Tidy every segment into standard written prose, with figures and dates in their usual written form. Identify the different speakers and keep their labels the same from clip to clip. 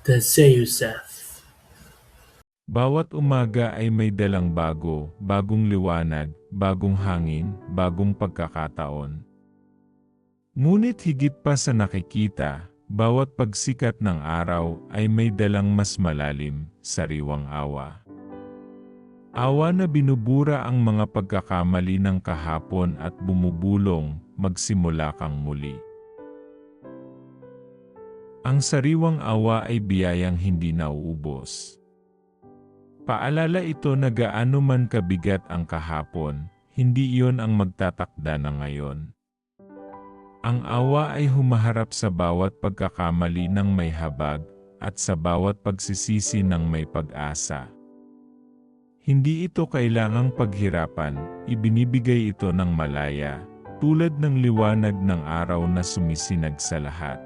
Speaker 1: The Zeuseth.
Speaker 2: Bawat umaga ay may dalang bago, bagong liwanag, bagong hangin, bagong pagkakataon. Ngunit higit pa sa nakikita, bawat pagsikat ng araw ay may dalang mas malalim, sariwang awa. Awa na binubura ang mga pagkakamali ng kahapon at bumubulong, magsimula kang muli. Ang sariwang awa ay biyayang hindi nauubos. Paalala ito na gaano man kabigat ang kahapon, hindi iyon ang magtatakda ng ngayon. Ang awa ay humaharap sa bawat pagkakamali ng may habag at sa bawat pagsisisi ng may pag-asa. Hindi ito kailangang paghirapan, ibinibigay ito ng malaya, tulad ng liwanag ng araw na sumisinag sa lahat.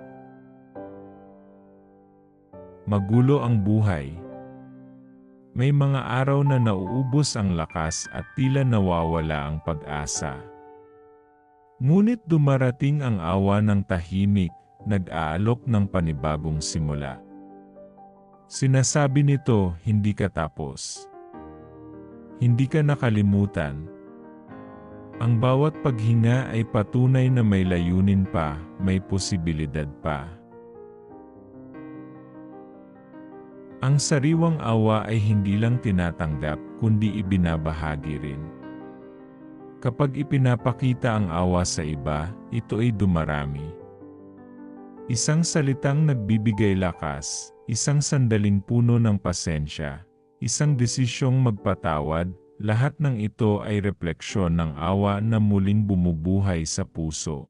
Speaker 2: Magulo ang buhay. May mga araw na nauubos ang lakas at tila nawawala ang pag-asa. Ngunit dumarating ang awa ng tahimik, nag-aalok ng panibagong simula. Sinasabi nito, hindi ka tapos. Hindi ka nakalimutan. Ang bawat paghinga ay patunay na may layunin pa, may posibilidad pa. Ang sariwang awa ay hindi lang tinatanggap, kundi ibinabahagi rin. Kapag ipinapakita ang awa sa iba, ito ay dumarami. Isang salitang nagbibigay lakas, isang sandaling puno ng pasensya, isang desisyong magpatawad, lahat ng ito ay refleksyon ng awa na muling bumubuhay sa puso.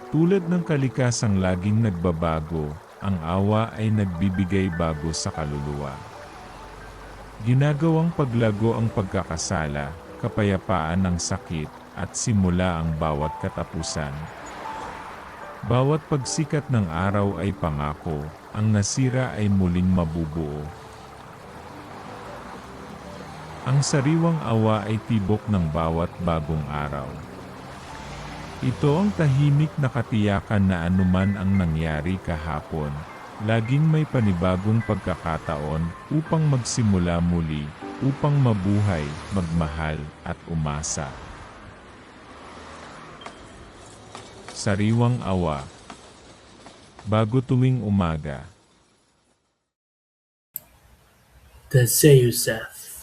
Speaker 2: Tulad ng kalikasang laging nagbabago, ang awa ay nagbibigay bago sa kaluluwa. Ginagawang paglago ang pagkakasala, kapayapaan ng sakit, at simula ang bawat katapusan. Bawat pagsikat ng araw ay pangako, ang nasira ay muling mabubuo. Ang sariwang awa ay tibok ng bawat bagong araw. Ito ang tahimik na katiyakan na anuman ang nangyari kahapon, laging may panibagong pagkakataon upang magsimula muli, upang mabuhay, magmahal, at umasa. Sariwang awa. Bago tuwing umaga.
Speaker 1: The Zeuseth.